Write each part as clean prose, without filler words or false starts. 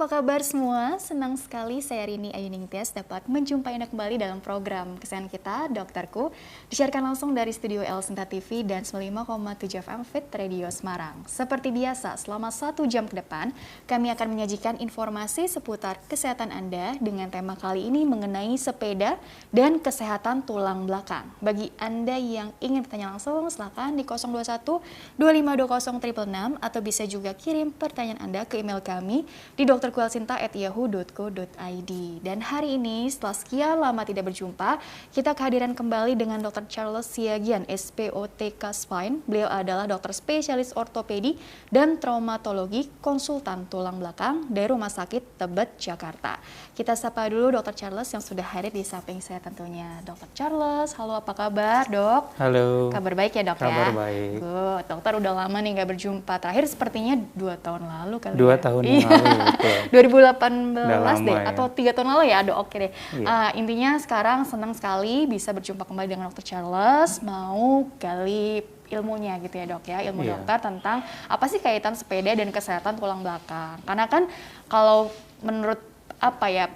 kabar semua? Senang sekali saya Rini Ayuning Tias dapat menjumpai Anda kembali dalam program kesehatan kita, Dokterku, disiarkan langsung dari studio El Sinta TV dan 95,7 FM Fit Radio Semarang. Seperti biasa, selama 1 jam ke depan, kami akan menyajikan informasi seputar kesehatan Anda dengan tema kali ini mengenai sepeda dan kesehatan tulang belakang. Bagi Anda yang ingin bertanya langsung, silakan di 021 2520 666 atau bisa juga kirim pertanyaan Anda ke email kami di dokterkualsinta@yahoo.co.id. Dan hari ini setelah sekian lama tidak berjumpa, kita kehadiran kembali dengan Dr. Charles Siagian, SPOTK Spine. Beliau adalah dokter spesialis ortopedi dan traumatologi konsultan tulang belakang dari Rumah Sakit Tebet, Jakarta. Kita sapa dulu Dr. Charles yang sudah hadir di samping saya tentunya. Dr. Charles, halo, apa kabar, Dok? Halo. Kabar baik ya, Dok? Kabar ya? baik. Good. Dokter udah lama nih nggak berjumpa. Terakhir sepertinya 2 tahun lalu kali 2 ya? tahun yang lalu. 2018 deh, ya. atau 3 tahun lalu ya? Aduh, oke deh. Iya. Intinya sekarang senang sekali bisa berjumpa kembali dengan Dr. Charles, mau gali ilmunya gitu ya, Dok ya, ilmu Iya. dokter tentang apa sih kaitan sepeda dan kesehatan tulang belakang. Karena kan kalau menurut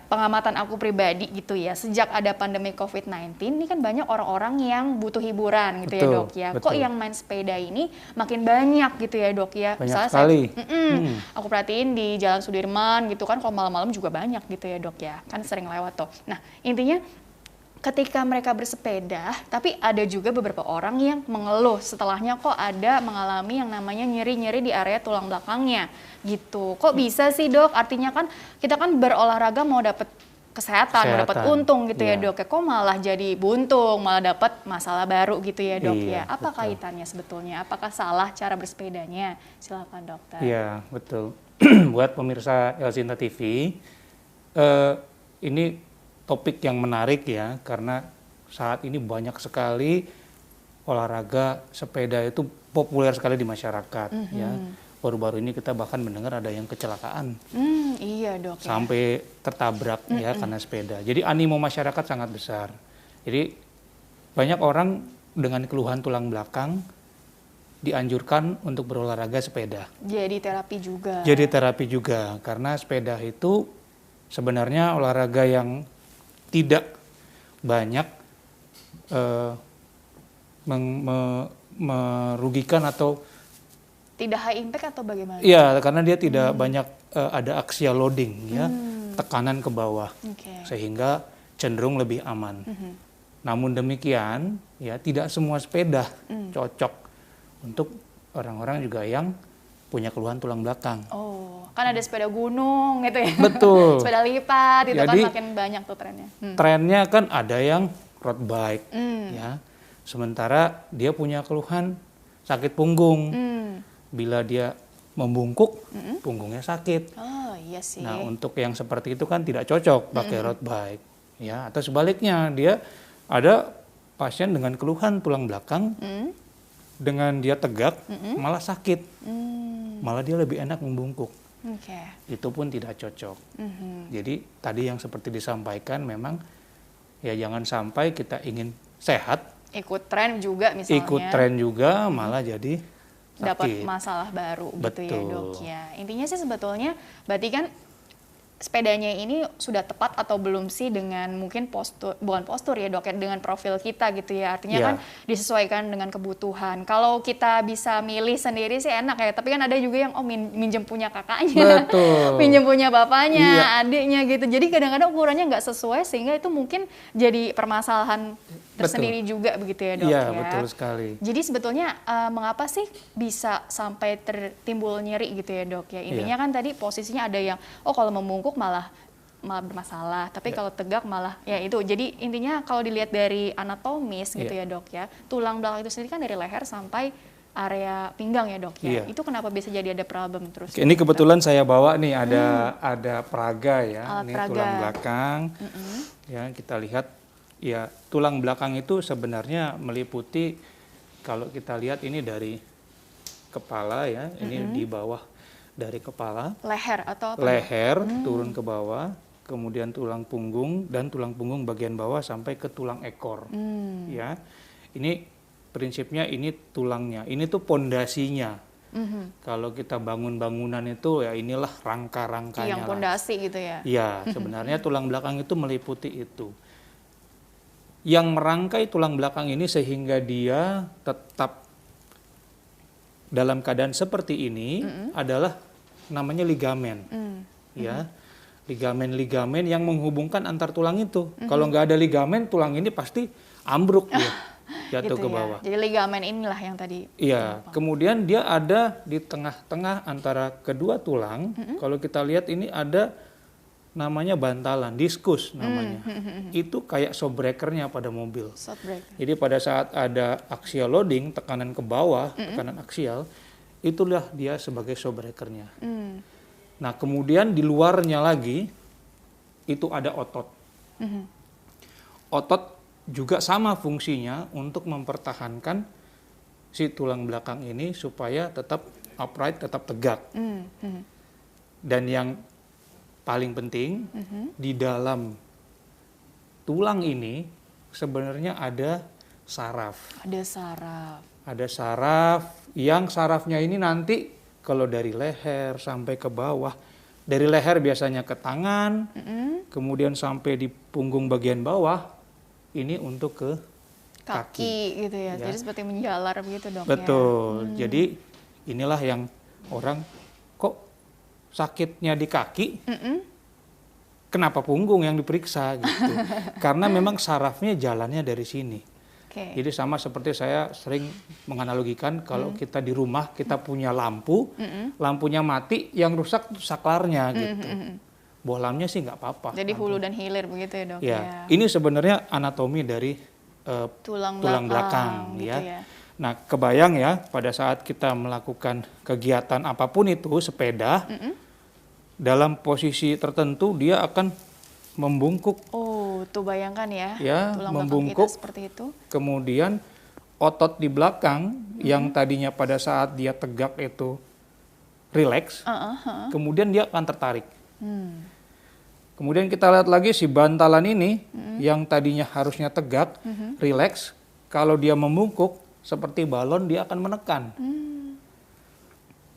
pengamatan aku pribadi gitu ya, sejak ada pandemi COVID-19 ini kan banyak orang-orang yang butuh hiburan gitu ya, Dok ya. Kok betul. yang main sepeda ini makin banyak gitu ya, Dok ya. Banyak Misalnya sekali. aku perhatiin di Jalan Sudirman gitu kan, kalau malam-malam juga banyak gitu ya, Dok ya. Kan sering lewat tuh. Nah, intinya ketika mereka bersepeda, tapi ada juga beberapa orang yang mengeluh setelahnya kok ada mengalami yang namanya nyeri-nyeri di area tulang belakangnya gitu. Kok bisa sih, Dok? Artinya kan kita kan berolahraga mau dapat kesehatan, mau dapat untung gitu ya, Iya. Dok. Kok malah jadi buntung, malah dapat masalah baru gitu ya, Dok ya. Iya, Apa betul. kaitannya sebetulnya? Apakah salah cara bersepedanya? Silakan, Dokter. Iya, betul. Buat pemirsa El Sinta TV, ini topik yang menarik ya, karena saat ini banyak sekali olahraga sepeda itu populer sekali di masyarakat ya. Baru-baru ini kita bahkan mendengar ada yang kecelakaan Iya, Dok. sampai tertabrak ya karena sepeda. Jadi animo masyarakat sangat besar. Jadi banyak orang dengan keluhan tulang belakang dianjurkan untuk berolahraga sepeda. Jadi terapi juga. Jadi terapi juga, karena sepeda itu sebenarnya olahraga yang tidak banyak merugikan atau tidak high impact atau bagaimana? iya, karena dia tidak banyak ada axial loading ya, tekanan ke bawah, sehingga cenderung lebih aman. Namun demikian ya, tidak semua sepeda cocok untuk orang-orang juga yang punya keluhan tulang belakang. Oh, kan ada sepeda gunung gitu ya. Betul. Sepeda lipat itu Jadi, kan makin banyak tuh trennya. Trennya kan ada yang road bike ya. Sementara dia punya keluhan sakit punggung. Bila dia membungkuk, punggungnya sakit. Oh, iya sih. Nah, untuk yang seperti itu kan tidak cocok pakai road bike ya. Atau sebaliknya, dia ada pasien dengan keluhan tulang belakang, dengan dia tegak malah sakit. Malah dia lebih enak membungkuk. Itu pun tidak cocok. Jadi tadi yang seperti disampaikan, memang ya jangan sampai kita ingin sehat, Ikut tren juga misalnya. ikut tren juga malah jadi Dapat sakit. masalah baru gitu ya, Betul. Dok ya. Intinya sih sebetulnya berarti kan sepedanya ini sudah tepat atau belum sih dengan mungkin bukan postur ya, Dok ya, dengan profil kita gitu ya. Artinya Iya. kan disesuaikan dengan kebutuhan. Kalau kita bisa milih sendiri sih enak ya, tapi kan ada juga yang minjem punya kakaknya, Betul. minjem punya bapaknya, Iya. adiknya gitu. Jadi kadang-kadang ukurannya nggak sesuai sehingga itu mungkin jadi permasalahan tersendiri juga begitu ya, Dok Iya, ya. betul sekali. Jadi sebetulnya mengapa sih bisa sampai timbul nyeri gitu ya, Dok ya? Intinya kan tadi posisinya ada yang kalau membungkuk malah bermasalah, tapi kalau tegak malah ya itu. Jadi intinya kalau dilihat dari anatomis gitu ya, Dok ya, tulang belakang itu sendiri kan dari leher sampai area pinggang ya, Dok ya. Iya. Itu kenapa bisa jadi ada problem terus? Ini kebetulan saya bawa nih ada peraga ya, Alat ini peraga. tulang belakang. Ya, kita lihat ya, tulang belakang itu sebenarnya meliputi, kalau kita lihat ini dari kepala ya, ini di bawah dari kepala, Leher atau apa? leher turun ke bawah, kemudian tulang punggung, dan tulang punggung bagian bawah sampai ke tulang ekor. Ya, ini prinsipnya, ini tulangnya, ini tuh pondasinya. Kalau kita bangun bangunan itu ya inilah rangka-rangkanya. Yang pondasi gitu ya? Iya, sebenarnya tulang belakang itu meliputi itu. Yang merangkai tulang belakang ini sehingga dia tetap dalam keadaan seperti ini adalah namanya ligamen. Ya, ligamen-ligamen yang menghubungkan antar tulang itu. Kalau nggak ada ligamen, tulang ini pasti ambruk dia, jatuh gitu ke bawah. Jadi ligamen inilah yang tadi. Iya, kemudian dia ada di tengah-tengah antara kedua tulang. Kalau kita lihat ini ada namanya bantalan, diskus namanya. Itu kayak shock breaker-nya pada mobil. Shock breaker. Jadi pada saat ada axial loading, tekanan ke bawah, tekanan aksial, itulah dia sebagai shock breaker-nya. Nah, kemudian di luarnya lagi itu ada otot. Otot juga sama fungsinya untuk mempertahankan si tulang belakang ini supaya tetap upright, tetap tegak. Dan yang paling penting di dalam tulang ini sebenarnya ada saraf. Ada saraf. Ada saraf yang sarafnya ini nanti kalau dari leher sampai ke bawah, dari leher biasanya ke tangan, kemudian sampai di punggung bagian bawah, ini untuk ke kaki gitu ya. Jadi seperti menjalar begitu dok. Betul. Jadi inilah yang orang kok sakitnya di kaki, kenapa punggung yang diperiksa gitu. Karena memang sarafnya jalannya dari sini. Jadi sama seperti saya sering menganalogikan kalau kita di rumah kita punya lampu, lampunya mati, yang rusak saklarnya gitu. Bohlamnya sih nggak apa-apa. Jadi hulu dan hilir begitu ya dok. Ya, ini sebenarnya anatomi dari tulang belakang gitu ya. Nah, kebayang ya pada saat kita melakukan kegiatan apapun itu, sepeda, dalam posisi tertentu dia akan membungkuk. Oh, tuh bayangkan ya, tulang membungkuk, belakang kita seperti itu. Kemudian otot di belakang yang tadinya pada saat dia tegak itu rileks, kemudian dia akan tertarik. Kemudian kita lihat lagi si bantalan ini yang tadinya harusnya tegak, rileks, kalau dia membungkuk seperti balon dia akan menekan.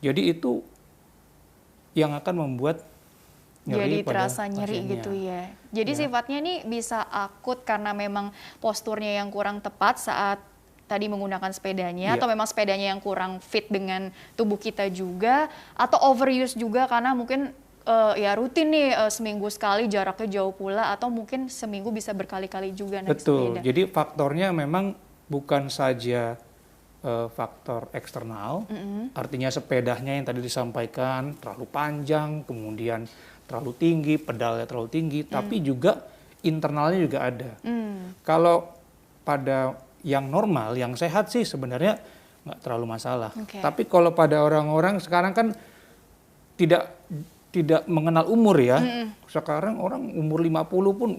Jadi itu yang akan membuat nyeri, jadi terasa nyeri gitu ya. Jadi sifatnya ini bisa akut karena memang posturnya yang kurang tepat saat tadi menggunakan sepedanya, atau memang sepedanya yang kurang fit dengan tubuh kita juga, atau overuse juga karena mungkin ya rutin nih seminggu sekali, jaraknya jauh pula, atau mungkin seminggu bisa berkali-kali juga naik sepeda. Jadi faktornya memang bukan saja faktor eksternal, artinya sepedanya yang tadi disampaikan terlalu panjang, kemudian terlalu tinggi, pedalnya terlalu tinggi, tapi juga internalnya juga ada. Kalau pada yang normal, yang sehat sih sebenarnya nggak terlalu masalah. Tapi kalau pada orang-orang sekarang kan tidak mengenal umur ya. Sekarang orang umur 50 pun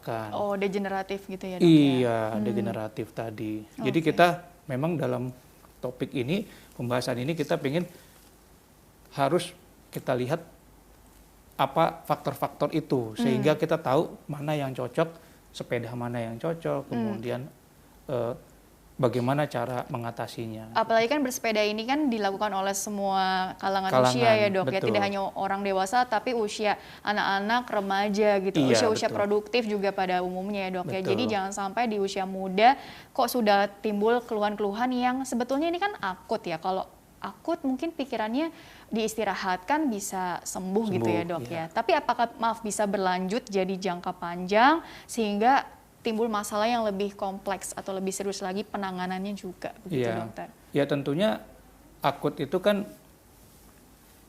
kan. Oh, degeneratif gitu ya dok? Iya, degeneratif tadi. Jadi kita memang dalam topik ini, pembahasan ini kita ingin harus kita lihat apa faktor-faktor itu sehingga kita tahu mana yang cocok, sepeda mana yang cocok, kemudian bagaimana cara mengatasinya. Apalagi kan bersepeda ini kan dilakukan oleh semua kalangan usia ya dok, ya tidak hanya orang dewasa tapi usia anak-anak, remaja gitu, usia-usia produktif juga pada umumnya ya dok ya. Jadi jangan sampai di usia muda kok sudah timbul keluhan-keluhan yang sebetulnya ini kan akut ya. Kalau akut mungkin pikirannya diistirahatkan bisa sembuh gitu ya dok ya. Tapi apakah bisa berlanjut jadi jangka panjang sehingga timbul masalah yang lebih kompleks atau lebih serius lagi penanganannya juga begitu dokter? Ya tentunya akut itu kan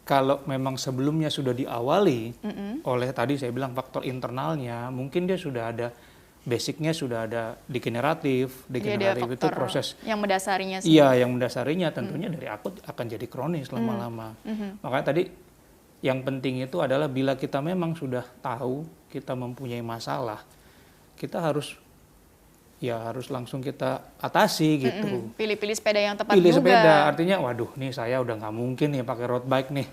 kalau memang sebelumnya sudah diawali oleh tadi saya bilang faktor internalnya, mungkin dia sudah ada basicnya, sudah ada degeneratif itu proses yang mendasarinya. Iya, yang mendasarinya tentunya dari akut akan jadi kronis lama-lama. Makanya tadi yang penting itu adalah bila kita memang sudah tahu kita mempunyai masalah, kita harus ya harus langsung kita atasi gitu. Pilih-pilih sepeda yang tepat Pilih juga. sepeda, artinya waduh nih saya udah nggak mungkin nih pakai road bike nih,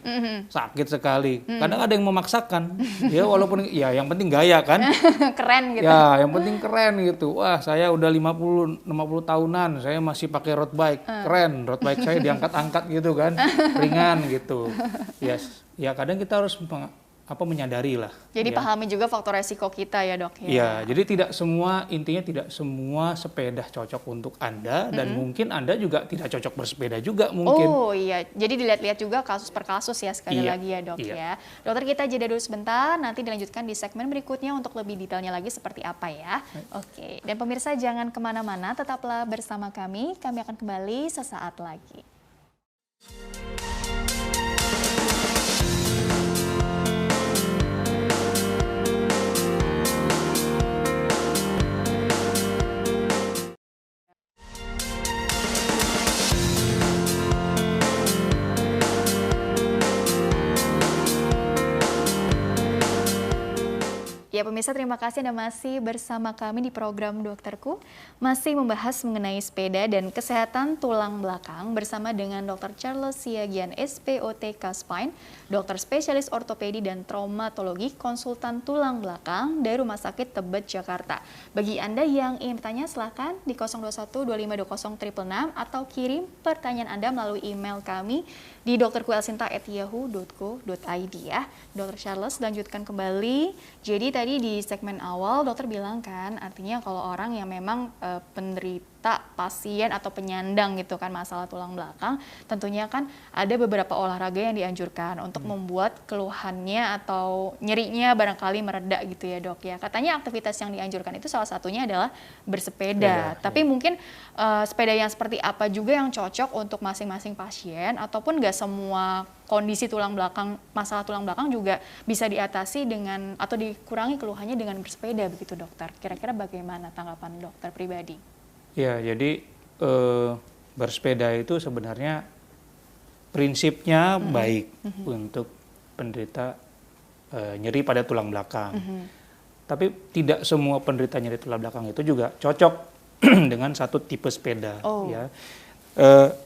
sakit sekali. Kadang ada yang memaksakan, ya walaupun ya yang penting gaya kan. Keren gitu. Ya yang penting keren gitu. Wah saya udah 50 tahunan, saya masih pakai road bike, keren. Road bike saya diangkat-angkat gitu kan, ringan gitu. Ya kadang kita harus menyadari lah. Jadi ya. pahami juga faktor resiko kita ya dok ya. Ya, jadi intinya tidak semua sepeda cocok untuk Anda dan mungkin Anda juga tidak cocok bersepeda juga mungkin. Oh iya, jadi dilihat-lihat juga kasus per kasus ya sekali lagi ya dok ya. Dokter kita jeda dulu sebentar, nanti dilanjutkan di segmen berikutnya untuk lebih detailnya lagi seperti apa ya. Oke, dan pemirsa jangan kemana-mana, tetaplah bersama kami akan kembali sesaat lagi. Ya pemirsa, terima kasih Anda masih bersama kami di program Dokterku. Masih membahas mengenai sepeda dan kesehatan tulang belakang bersama dengan Dr. Charles Siagian SPOTK Spine, dokter spesialis ortopedi dan traumatologi, konsultan tulang belakang dari Rumah Sakit Tebet, Jakarta. Bagi Anda yang ingin bertanya silahkan di 021-2520-666 atau kirim pertanyaan Anda melalui email kami di drkuelsinta@yahoo.co.id ya. Dr. Charles lanjutkan kembali. Jadi tadi di segmen awal dokter bilang kan, artinya kalau orang yang memang penderita, pasien atau penyandang gitu kan masalah tulang belakang, tentunya kan ada beberapa olahraga yang dianjurkan untuk membuat keluhannya atau nyerinya barangkali mereda gitu ya dok ya. Katanya aktivitas yang dianjurkan itu salah satunya adalah bersepeda. Tapi mungkin sepeda yang seperti apa juga yang cocok untuk masing-masing pasien, ataupun nggak semua kondisi tulang belakang, masalah tulang belakang juga bisa diatasi dengan atau dikurangi keluhannya dengan bersepeda begitu dokter. Kira-kira bagaimana tanggapan dokter pribadi? Ya, jadi bersepeda itu sebenarnya prinsipnya baik untuk penderita nyeri pada tulang belakang. Tapi tidak semua penderita nyeri tulang belakang itu juga cocok dengan satu tipe sepeda. Ya.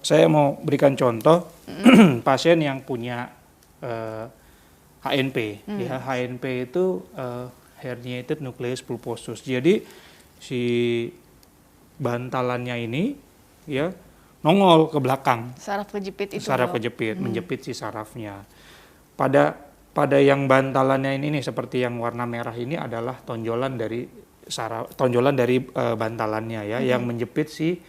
Saya mau berikan contoh pasien yang punya HNP. Ya, HNP itu herniated nucleus pulposus. Jadi si bantalannya ini ya nongol ke belakang. Saraf kejepit itu. Saraf kejepit, menjepit si sarafnya. Pada yang bantalannya ini nih, seperti yang warna merah ini adalah tonjolan dari bantalannya ya, yang menjepit si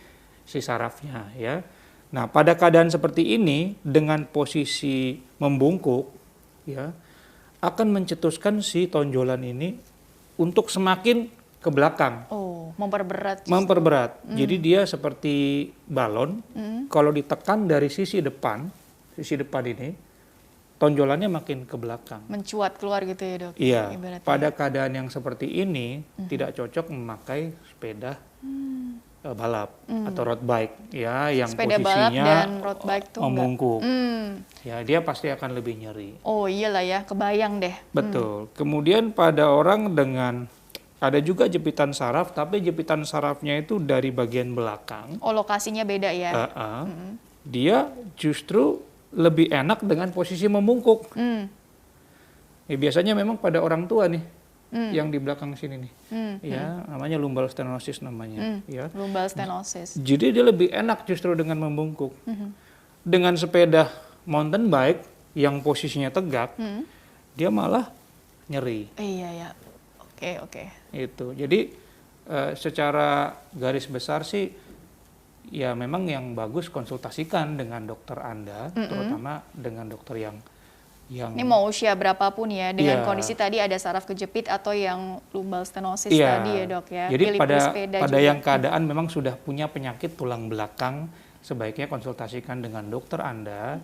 sarafnya ya. Nah, pada keadaan seperti ini dengan posisi membungkuk ya akan mencetuskan si tonjolan ini untuk semakin ke belakang. Memperberat. Jadi dia seperti balon. Kalau ditekan dari sisi depan ini, tonjolannya makin ke belakang. Mencuat keluar gitu ya dok? Iya. Pada keadaan yang seperti ini tidak cocok memakai sepeda balap atau road bike ya, yang sepeda posisinya balap dan road bike tuh membungkuk. Ya, dia pasti akan lebih nyeri. Oh iyalah ya, kebayang deh. Betul. Kemudian pada orang dengan ada juga jepitan saraf, tapi jepitan sarafnya itu dari bagian belakang. Oh, lokasinya beda ya? Dia justru lebih enak dengan posisi membungkuk. Ya, biasanya memang pada orang tua nih, yang di belakang sini nih, ya namanya lumbal stenosis namanya. Ya. Lumbal stenosis. Jadi dia lebih enak justru dengan membungkuk. Dengan sepeda mountain bike yang posisinya tegak, dia malah nyeri. Iya ya. Oke. Itu. Jadi secara garis besar sih ya memang yang bagus konsultasikan dengan dokter Anda, terutama dengan dokter yang ini mau usia berapapun ya, dengan kondisi tadi ada saraf kejepit atau yang lumbal stenosis tadi ya dok ya. Jadi pada juga. Yang keadaan memang sudah punya penyakit tulang belakang, sebaiknya konsultasikan dengan dokter Anda,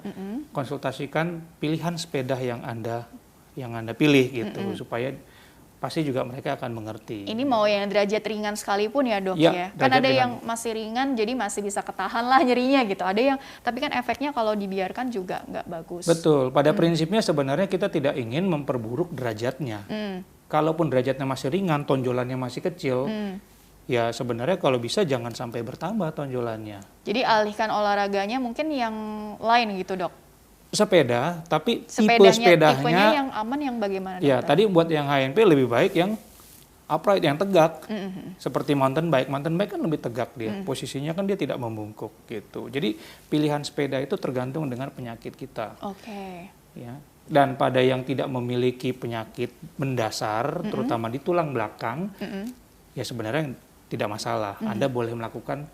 konsultasikan pilihan sepeda yang Anda pilih gitu, supaya pasti juga mereka akan mengerti. Ini mau yang derajat ringan sekalipun ya dok ya. Kan ada yang masih ringan jadi masih bisa ketahan lah nyerinya gitu. Ada yang tapi kan efeknya kalau dibiarkan juga nggak bagus. Betul. Pada prinsipnya sebenarnya kita tidak ingin memperburuk derajatnya. Kalaupun derajatnya masih ringan, tonjolannya masih kecil, ya sebenarnya kalau bisa jangan sampai bertambah tonjolannya. Jadi alihkan olahraganya mungkin yang lain gitu, Dok? Sepeda, tapi Tipenya sepedanya yang aman yang bagaimana, ya dokter? tadi buat yang HNP lebih baik yang upright, yang tegak. Seperti mountain bike kan lebih tegak dia, posisinya kan dia tidak membungkuk gitu. Jadi pilihan sepeda itu tergantung dengan penyakit kita. Oke. Ya. Dan pada yang tidak memiliki penyakit mendasar, terutama di tulang belakang, ya sebenarnya tidak masalah. Anda boleh melakukan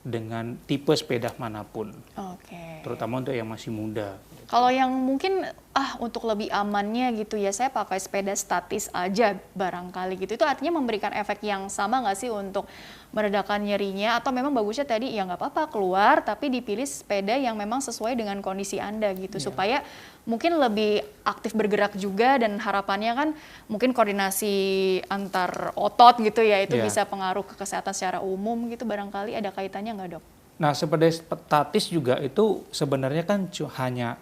dengan tipe sepeda manapun, Oke. terutama untuk yang masih muda. Kalau yang mungkin untuk lebih amannya gitu ya, saya pakai sepeda statis aja barangkali gitu. Itu artinya memberikan efek yang sama nggak sih untuk meredakan nyerinya? Atau memang bagusnya tadi ya nggak apa-apa keluar, tapi dipilih sepeda yang memang sesuai dengan kondisi Anda gitu, supaya mungkin lebih aktif bergerak juga, dan harapannya kan mungkin koordinasi antar otot gitu ya, itu bisa pengaruh ke kesehatan secara umum gitu, barangkali ada kaitannya nggak, Dok? Nah, sepeda statis juga itu sebenarnya kan hanya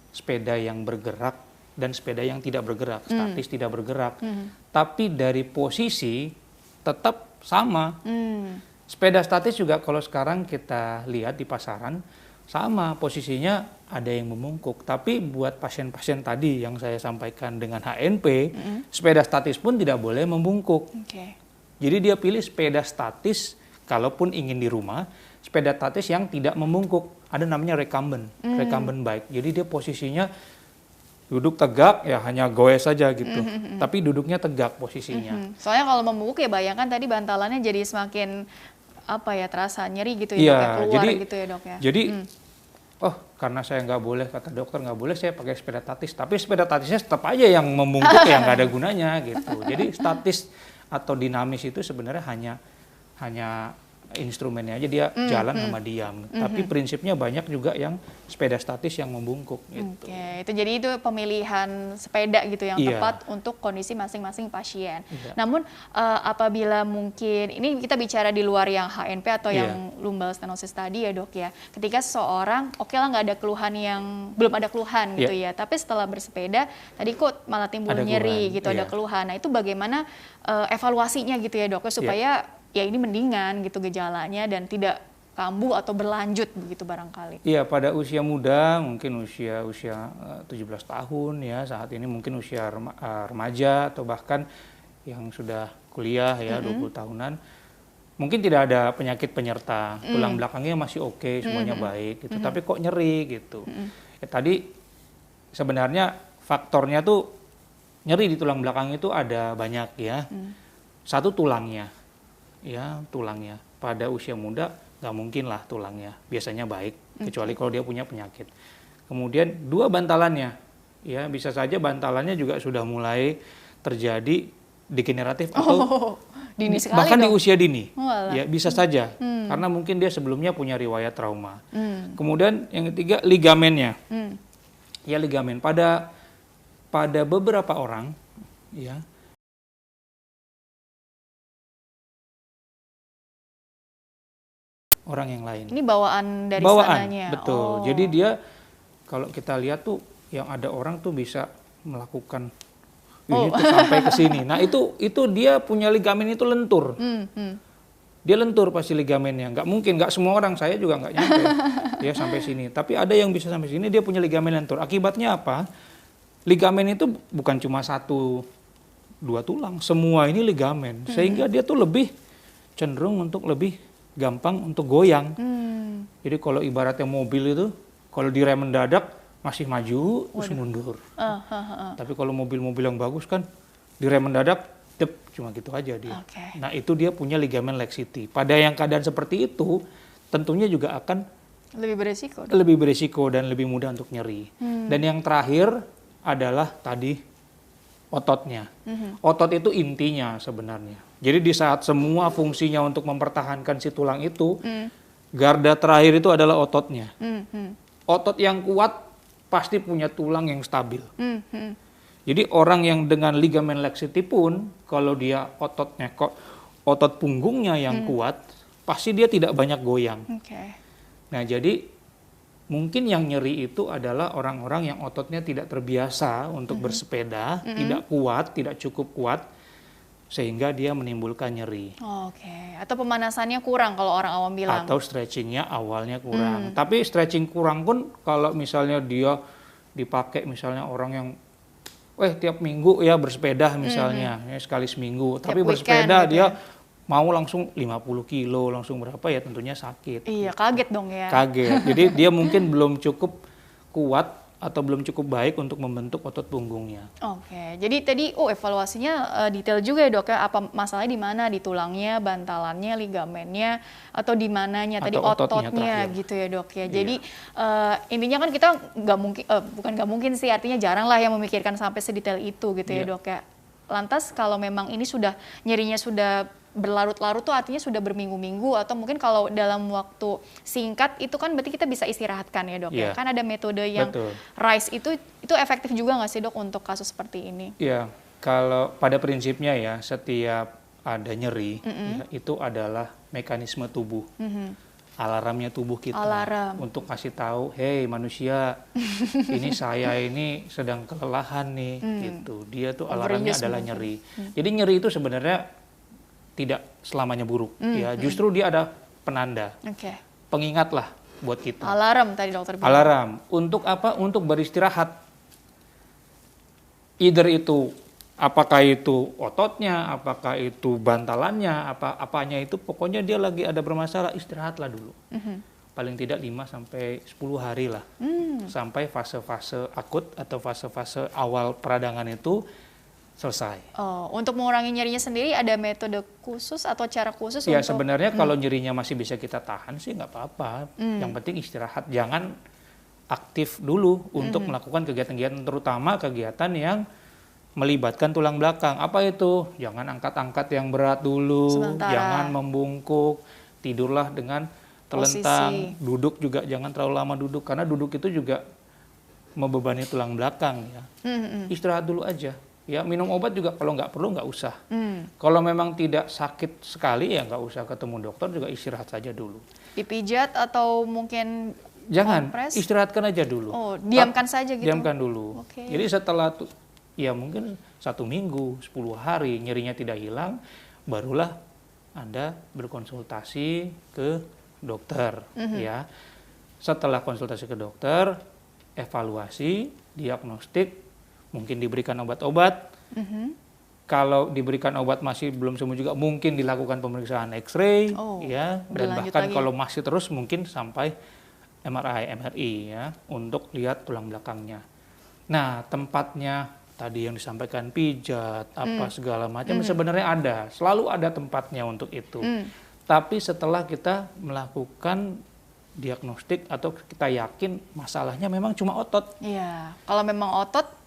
sepeda yang bergerak dan sepeda yang tidak bergerak, statis tidak bergerak. Tapi dari posisi tetap sama. Sepeda statis juga kalau sekarang kita lihat di pasaran, sama posisinya ada yang membungkuk. Tapi buat pasien-pasien tadi yang saya sampaikan dengan HNP, sepeda statis pun tidak boleh membungkuk. Jadi dia pilih sepeda statis kalaupun ingin di rumah, sepeda statis yang tidak membungkuk. Ada namanya recumbent bike. Jadi dia posisinya duduk tegak, ya hanya goes saja gitu. Tapi duduknya tegak posisinya. Soalnya kalau membungkuk ya bayangkan tadi bantalannya jadi semakin terasa nyeri gitu ya, Iya, keluar jadi, gitu ya, Dok ya. Jadi karena saya nggak boleh, kata dokter nggak boleh, saya pakai sepeda statis. Tapi sepeda statisnya tetap aja yang membungkuk yang nggak ada gunanya gitu. Jadi statis atau dinamis itu sebenarnya hanya instrumennya aja, dia jalan sama diam. Tapi prinsipnya banyak juga yang sepeda statis yang membungkuk gitu. Itu jadi itu pemilihan sepeda gitu yang tepat untuk kondisi masing-masing pasien. Namun apabila mungkin ini kita bicara di luar yang HNP atau yang lumbal stenosis tadi ya, Dok ya. Ketika seseorang lah nggak ada keluhan, yang belum ada keluhan gitu ya, tapi setelah bersepeda tadi kok malah timbul ada nyeri keluhan, gitu, ada keluhan. Nah, itu bagaimana evaluasinya gitu ya, Dok, supaya ya ini mendingan gitu gejalanya dan tidak kambuh atau berlanjut begitu barangkali. Iya, pada usia muda, mungkin usia 17 tahun ya, saat ini mungkin usia remaja atau bahkan yang sudah kuliah ya 20 tahunan, mungkin tidak ada penyakit penyerta, tulang belakangnya masih oke, semuanya baik gitu, tapi kok nyeri gitu. Tadi sebenarnya faktornya tuh nyeri di tulang belakang itu ada banyak ya. Satu tulangnya. Pada usia muda nggak mungkin lah tulangnya biasanya baik, kecuali kalau dia punya penyakit. Kemudian dua bantalannya, ya bisa saja bantalannya juga sudah mulai terjadi degeneratif atau dini sekali bahkan dong. Di usia dini, ya bisa saja karena mungkin dia sebelumnya punya riwayat trauma. Kemudian yang ketiga ligamennya, ya ligamen pada beberapa orang, ya. Orang yang lain. Ini bawaan dari sananya. Betul. Jadi dia kalau kita lihat tuh yang ada orang tuh bisa melakukan ini tuh sampai ke sini. Nah, itu dia punya ligamen itu lentur. Dia lentur pasti ligamennya. Nggak mungkin, nggak semua orang, saya juga nggak nyampe dia sampai sini. Tapi ada yang bisa sampai sini, dia punya ligamen lentur. Akibatnya apa? Ligamen itu bukan cuma 1-2 tulang, semua ini ligamen. Sehingga dia tuh lebih cenderung untuk lebih gampang untuk goyang. Jadi kalau ibaratnya mobil itu, kalau direm mendadak masih maju, terus mundur. Tapi kalau mobil-mobil yang bagus kan, direm mendadak, cuma gitu aja dia. Nah, itu dia punya ligamen laxity. Pada yang keadaan seperti itu, tentunya juga akan lebih beresiko dan lebih mudah untuk nyeri. Dan yang terakhir adalah tadi ototnya. Otot itu intinya sebenarnya. Jadi di saat semua fungsinya untuk mempertahankan si tulang itu, garda terakhir itu adalah ototnya. Otot yang kuat pasti punya tulang yang stabil. Jadi orang yang dengan ligamen laxity pun, kalau dia otot punggungnya yang kuat, pasti dia tidak banyak goyang. Nah, jadi mungkin yang nyeri itu adalah orang-orang yang ototnya tidak terbiasa untuk bersepeda, tidak kuat, tidak cukup kuat. sehingga dia menimbulkan nyeri. Oke, atau pemanasannya kurang kalau orang awam bilang. Atau stretchingnya awalnya kurang. Tapi stretching kurang pun kalau misalnya dia dipakai misalnya orang yang tiap minggu ya bersepeda misalnya, ya sekali seminggu. Tiap Tapi weekend bersepeda gitu dia ya. mau langsung 50 kilo, langsung berapa ya tentunya sakit. Iya, kaget dong ya. Kaget. Jadi dia mungkin belum cukup kuat atau belum cukup baik untuk membentuk otot punggungnya. Oke, jadi tadi evaluasinya detail juga ya dok ya, apa masalahnya di mana, di tulangnya, bantalannya, ligamennya, atau di mananya tadi Atau ototnya ototnya terakhir. gitu ya dok ya. Iya. Jadi intinya kan kita nggak mungkin, bukan nggak mungkin sih, artinya jarang lah yang memikirkan sampai sedetail itu gitu ya Iya. dok ya. Lantas kalau memang ini sudah nyerinya sudah berlarut-larut tuh artinya sudah berminggu-minggu, atau mungkin kalau dalam waktu singkat itu kan berarti kita bisa istirahatkan ya dok ya. Iya. Kan ada metode yang Betul. RICE itu efektif juga nggak sih dok untuk kasus seperti ini? Ya, kalau pada prinsipnya ya setiap ada nyeri ya, itu adalah mekanisme tubuh. Alarmnya tubuh kita Alarm. untuk kasih tahu, hey manusia, ini saya ini sedang kelelahan nih, gitu. Dia tuh alarmnya Overuse adalah mungkin. nyeri. Jadi nyeri itu sebenarnya tidak selamanya buruk, ya. Justru dia ada penanda, Oke. pengingat lah buat kita. Alarm tadi dokter bilang. Alarm untuk apa? Untuk beristirahat. Either itu apakah itu ototnya, apakah itu bantalannya, apanya itu, pokoknya dia lagi ada bermasalah, istirahatlah dulu. Paling tidak 5 sampai 10 hari lah. Sampai fase-fase akut atau fase-fase awal peradangan itu selesai. Untuk mengurangi nyerinya sendiri ada metode khusus atau cara khusus Ya untuk sebenarnya kalau nyerinya masih bisa kita tahan sih nggak apa-apa. Yang penting istirahat, jangan aktif dulu untuk melakukan kegiatan-kegiatan, terutama kegiatan yang melibatkan tulang belakang. Apa itu? Jangan angkat-angkat yang berat dulu, Sementara. jangan membungkuk, tidurlah dengan telentang, duduk juga jangan terlalu lama duduk, karena duduk itu juga membebani tulang belakang ya. Istirahat dulu aja. Ya, minum obat juga kalau nggak perlu nggak usah. Kalau memang tidak sakit sekali ya nggak usah ketemu dokter, juga istirahat saja dulu. dipijat atau mungkin Jangan, kompres? istirahatkan aja dulu. Diamkan saja gitu. Diamkan dulu. Oke. Jadi setelah ya mungkin 1 minggu, 10 hari nyerinya tidak hilang, barulah Anda berkonsultasi ke dokter. Ya. Setelah konsultasi ke dokter, evaluasi, diagnostik, mungkin diberikan obat-obat. Kalau diberikan obat masih belum sembuh juga, mungkin dilakukan pemeriksaan X-ray, ya, dan berlanjut bahkan lagi. kalau masih terus mungkin sampai MRI ya, untuk lihat tulang belakangnya. Nah, tempatnya tadi yang disampaikan pijat, apa segala macam sebenarnya ada, selalu ada tempatnya untuk itu. Tapi setelah kita melakukan diagnostik atau kita yakin masalahnya memang cuma otot, Iya, kalau memang otot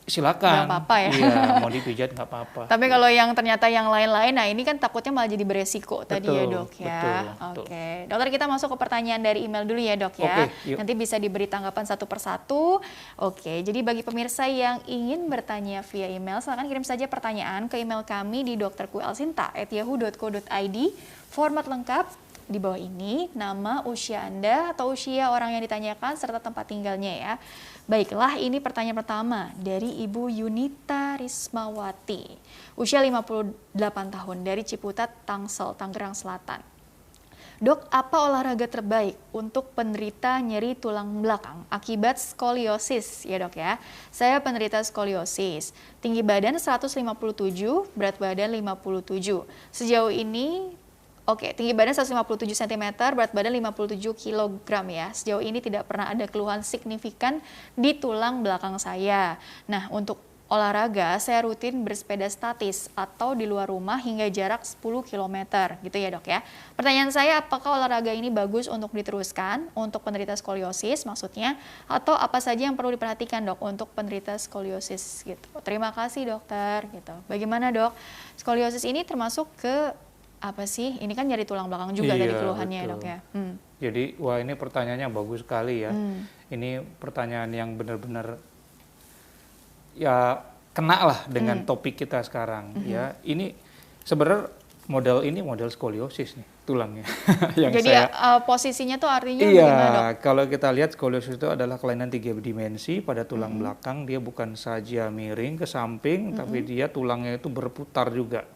silakan. nggak apa-apa ya. Iya, mau dipijat nggak apa-apa. Tapi kalau yang ternyata yang lain-lain, nah ini kan takutnya malah jadi beresiko tadi ya Betul, dok ya. betul. Oke, dokter kita masuk ke pertanyaan dari email dulu ya dok ya. Oke, yuk. Nanti bisa diberi tanggapan satu persatu. Oke, jadi bagi pemirsa yang ingin bertanya via email, silakan kirim saja pertanyaan ke email kami di drkuelsinta@yahoo.co.id. Format lengkap di bawah ini, nama, usia Anda atau usia orang yang ditanyakan serta tempat tinggalnya ya. Baiklah, ini pertanyaan pertama dari Ibu Yunita Rismawati. Usia 58 tahun dari Ciputat, Tangsel, Tangerang Selatan. Dok, apa olahraga terbaik untuk penderita nyeri tulang belakang akibat skoliosis? Ya dok ya, saya penderita skoliosis. Tinggi badan 157, berat badan 57. Sejauh ini tinggi badan 157 cm, berat badan 57 kg ya. Sejauh ini tidak pernah ada keluhan signifikan di tulang belakang saya. Nah, untuk olahraga saya rutin bersepeda statis atau di luar rumah hingga jarak 10 km gitu ya dok ya. Pertanyaan saya, apakah olahraga ini bagus untuk diteruskan untuk penderita skoliosis maksudnya, atau apa saja yang perlu diperhatikan dok untuk penderita skoliosis gitu. Terima kasih dokter gitu. Bagaimana dok? Skoliosis ini termasuk ke apa sih? Ini kan nyeri tulang belakang juga tadi keluhannya betul. dok ya. Jadi wah ini pertanyaannya bagus sekali ya. Ini pertanyaan yang benar-benar ya kena lah dengan topik kita sekarang ya. Ini sebenarnya model skoliosis nih tulangnya. yang Jadi posisinya tuh artinya bagaimana dok? Iya, kalau kita lihat skoliosis itu adalah kelainan 3 dimensi pada tulang belakang. Dia bukan saja miring ke samping, tapi dia tulangnya itu berputar juga.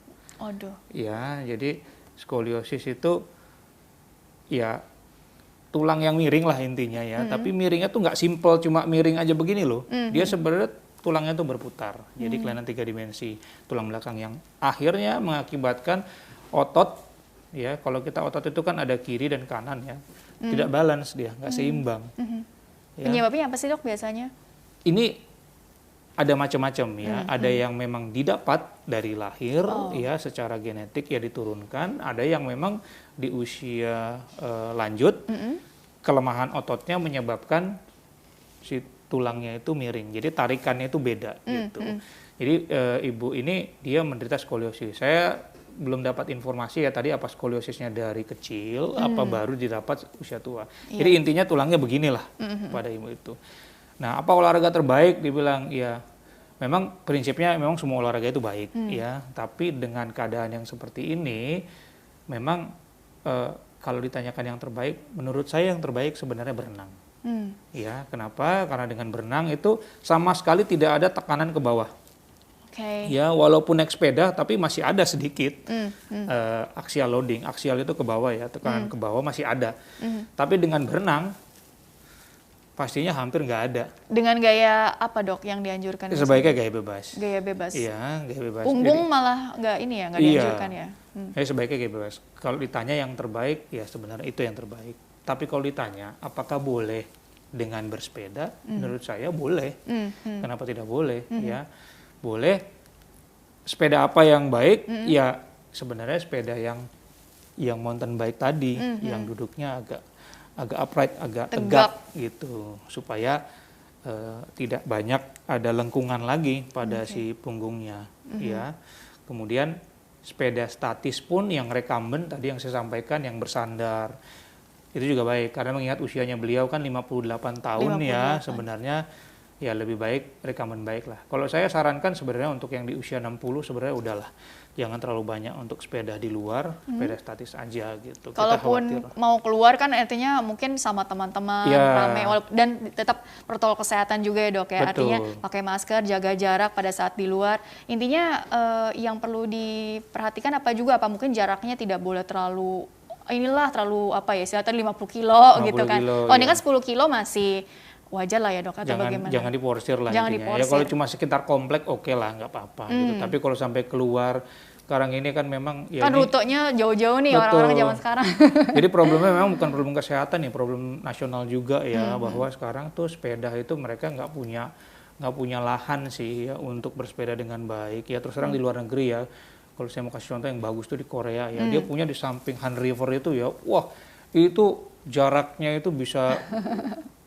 Aduh. Ya, jadi skoliosis itu ya tulang yang miring lah intinya ya. Tapi miringnya tuh nggak simple cuma miring aja begini loh. Dia sebenarnya tulangnya tuh berputar. Jadi kelainan 3 dimensi tulang belakang yang akhirnya mengakibatkan otot ya. Kalau kita otot itu kan ada kiri dan kanan ya. Tidak balance dia, nggak seimbang. Ya. Penyebabnya apa sih dok biasanya? Ini ada macam-macam ya. Ada yang memang didapat dari lahir ya secara genetik ya diturunkan. Ada yang memang di usia lanjut kelemahan ototnya menyebabkan si tulangnya itu miring. Jadi tarikannya itu beda gitu. Jadi ibu ini dia menderita skoliosis. Saya belum dapat informasi ya tadi apa skoliosisnya dari kecil, apa baru didapat usia tua. Jadi intinya tulangnya beginilah pada ibu itu. Nah, apa olahraga terbaik? Dibilang ya memang prinsipnya memang semua olahraga itu baik ya, tapi dengan keadaan yang seperti ini memang kalau ditanyakan yang terbaik, menurut saya yang terbaik sebenarnya berenang. Ya, kenapa? Karena dengan berenang itu sama sekali tidak ada tekanan ke bawah. Ya, walaupun naik sepeda tapi masih ada sedikit axial loading. Axial itu ke bawah ya, tekanan ke bawah masih ada. Tapi dengan berenang pastinya hampir nggak ada. Dengan gaya apa dok yang dianjurkan? Sebaiknya gaya bebas. Gaya bebas. Iya, gaya bebas. Punggung malah nggak ini ya, nggak dianjurkan ya. Sebaiknya gaya bebas. Kalau ditanya yang terbaik, ya sebenarnya itu yang terbaik. Tapi kalau ditanya, apakah boleh dengan bersepeda? Menurut saya boleh. Kenapa tidak boleh? Ya, boleh. Sepeda apa yang baik? Ya sebenarnya sepeda yang mountain bike tadi, yang duduknya agak upright, agak tegak gitu, supaya tidak banyak ada lengkungan lagi pada si punggungnya. Ya, kemudian sepeda statis pun yang recumbent tadi yang saya sampaikan yang bersandar itu juga baik karena mengingat usianya beliau kan 58 tahun 58. Ya sebenarnya ya lebih baik recumbent bike lah. Kalau saya sarankan sebenarnya untuk yang di usia 60 sebenarnya udahlah. Jangan terlalu banyak untuk sepeda di luar, sepeda statis aja gitu. Kalaupun mau keluar kan artinya mungkin sama teman-teman, ramai, dan tetap protokol kesehatan juga ya dok ya. Betul. Artinya pakai masker, jaga jarak pada saat di luar. Intinya yang perlu diperhatikan apa juga, apa mungkin jaraknya tidak boleh terlalu apa ya, istilahnya 50 kilo gitu kan. Kalau ini kan 10 kilo masih wajar lah ya dok, atau bagaimana? Jangan diporsir lah intinya. Ya kalau cuma sekitar komplek oke lah, nggak apa-apa gitu. Tapi kalau sampai keluar, sekarang ini kan memang ya kan rutenya jauh-jauh nih orang-orang zaman sekarang. Jadi problemnya memang bukan problem kesehatan nih, problem nasional juga ya, bahwa sekarang tuh sepeda itu mereka nggak punya lahan sih ya untuk bersepeda dengan baik. Ya terus terang di luar negeri ya, kalau saya mau kasih contoh yang bagus tuh di Korea ya, dia punya di samping Han River itu ya, wah itu jaraknya itu bisa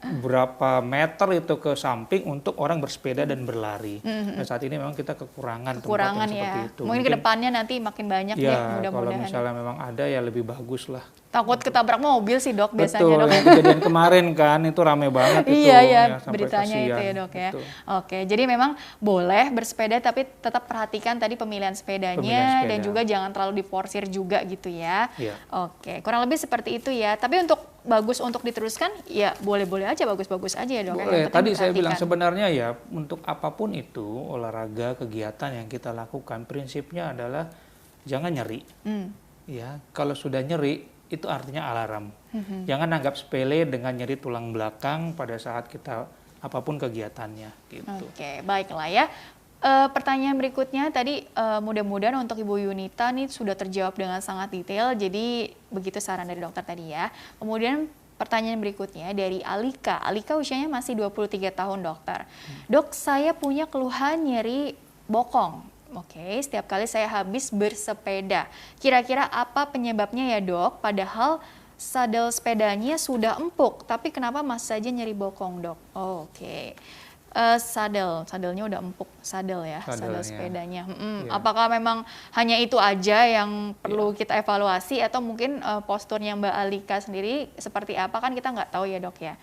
berapa meter itu ke samping untuk orang bersepeda dan berlari. Nah, saat ini memang kita kekurangan tempat yang seperti itu. Mungkin kedepannya nanti makin banyak ya mudah-mudahan. Kalau misalnya memang ada ya lebih bagus lah. Takut ketabrak mobil sih dok biasanya. Betul, dok. Yang kejadian kemarin kan itu rame banget itu. Iya, beritanya kasihan. Itu ya dok ya. Oke, jadi memang boleh bersepeda tapi tetap perhatikan tadi pemilihan sepedanya dan juga jangan terlalu diforsir juga gitu ya. Oke, kurang lebih seperti itu ya. Tapi untuk bagus untuk diteruskan ya boleh-boleh aja, bagus-bagus aja ya dok. Boleh. Tadi saya bilang sebenarnya ya untuk apapun itu olahraga kegiatan yang kita lakukan prinsipnya adalah jangan nyeri. Ya, kalau sudah nyeri itu artinya alarm. Jangan anggap sepele dengan nyeri tulang belakang pada saat kita apapun kegiatannya gitu. Oke, baiklah ya. Pertanyaan berikutnya tadi mudah-mudahan untuk Ibu Yunita nih sudah terjawab dengan sangat detail. Jadi begitu saran dari dokter tadi ya. Kemudian pertanyaan berikutnya dari Alika. Alika usianya masih 23 tahun dokter. Dok, saya punya keluhan nyeri bokong. Oke, setiap kali saya habis bersepeda. Kira-kira apa penyebabnya ya dok? Padahal sadel sepedanya sudah empuk, tapi kenapa masih saja nyeri bokong dok? Oke. Sadelnya udah empuk, sadel sepedanya. Apakah memang hanya itu aja yang perlu kita evaluasi atau mungkin posturnya Mbak Alika sendiri seperti apa, kan kita nggak tahu ya dok ya.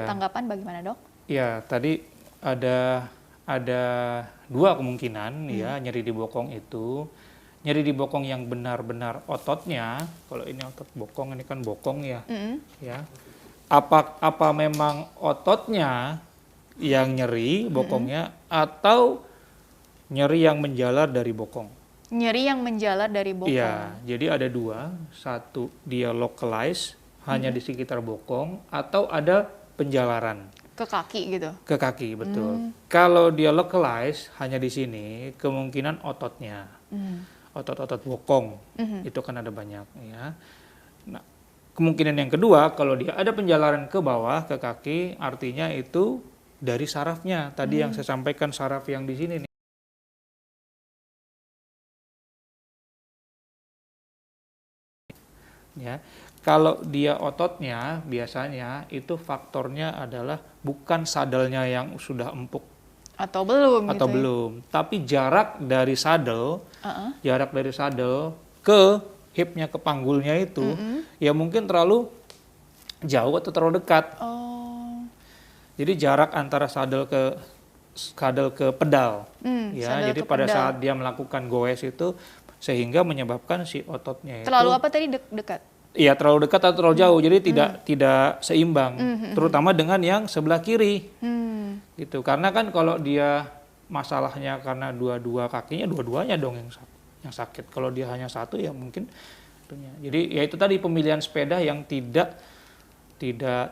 Tanggapan bagaimana dok? Ya, tadi ada dua kemungkinan ya nyeri di bokong itu. Nyeri di bokong yang benar-benar ototnya, kalau ini otot bokong, ini kan bokong ya. Ya. Apa memang ototnya yang nyeri bokongnya atau nyeri yang menjalar dari bokong. Nyeri yang menjalar dari bokong. Iya, jadi ada dua. Satu, dia localize, hanya di sekitar bokong, atau ada penjalaran. Ke kaki gitu? Ke kaki, betul. Kalau dia localize, hanya di sini, kemungkinan ototnya. Otot-otot bokong, itu kan ada banyak. Ya. Nah, kemungkinan yang kedua, kalau dia ada penjalaran ke bawah, ke kaki, artinya itu dari sarafnya. Tadi yang saya sampaikan, saraf yang di sini nih. Ya, kalau dia ototnya biasanya itu faktornya adalah bukan sadelnya yang sudah empuk Atau belum atau gitu belum, tapi jarak dari sadel, jarak dari sadel ke hipnya, ke panggulnya itu ya mungkin terlalu jauh atau terlalu dekat. Oh. Jadi jarak antara sadel ke pedal, ya. Jadi pada saat dia melakukan goes itu sehingga menyebabkan si ototnya itu Terlalu apa tadi dekat? iya, terlalu dekat atau terlalu jauh, jadi tidak seimbang, terutama dengan yang sebelah kiri, gitu. Karena kan kalau dia masalahnya karena dua-dua kakinya, dua-duanya dong yang sakit. Kalau dia hanya satu ya mungkin, jadi ya itu tadi pemilihan sepeda yang tidak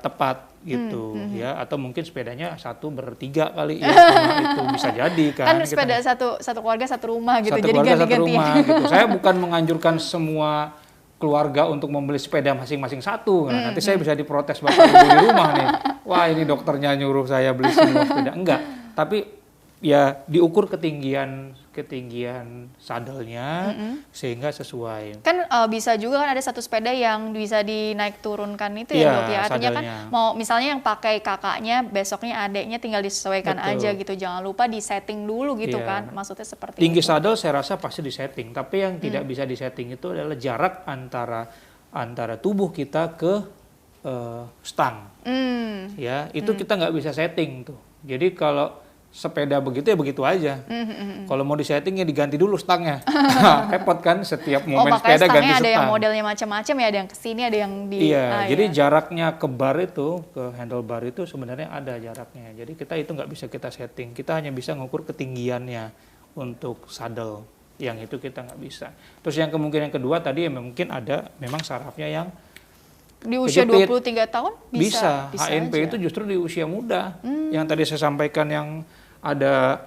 tepat gitu ya, atau mungkin sepedanya satu bertiga kali ya, itu bisa jadi kan. Kan sepeda satu keluarga satu rumah gitu, satu jadi keluarga satu ganti-ganti. rumah gitu. Saya bukan menganjurkan semua keluarga untuk membeli sepeda masing-masing satu. Nah, nanti saya bisa diprotes bapak ibu di rumah nih. Wah, ini dokternya nyuruh saya beli semua sepeda. Enggak, tapi ya diukur ketinggian sadelnya sehingga sesuai. Kan bisa juga kan ada satu sepeda yang bisa dinaik turunkan itu ya, Iya, Dok ya. Artinya sadelnya. kan mau misalnya yang pakai kakaknya, besoknya adeknya tinggal disesuaikan Betul. aja gitu. Jangan lupa di-setting dulu gitu Iya. kan. Maksudnya seperti Tinggi itu. sadel saya rasa pasti disetting, tapi yang tidak bisa disetting itu adalah jarak antara tubuh kita ke stang. Ya, itu kita nggak bisa setting tuh. Jadi kalau sepeda begitu ya begitu aja. Kalau mau disetting ya diganti dulu stangnya. Repot kan setiap momen makanya sepeda ganti stangnya ada stang. yang modelnya macam-macam ya, ada yang kesini, ada yang di... Iya, jadi jaraknya ke bar itu, ke handlebar itu sebenarnya ada jaraknya. Jadi kita itu nggak bisa kita setting. Kita hanya bisa ngukur ketinggiannya untuk sadel. Yang itu kita nggak bisa. Terus yang kemungkinan kedua tadi ya mungkin ada memang sarafnya yang di usia kejepit. 23 tahun Bisa. HNP aja. itu justru di usia muda. Yang tadi saya sampaikan yang ada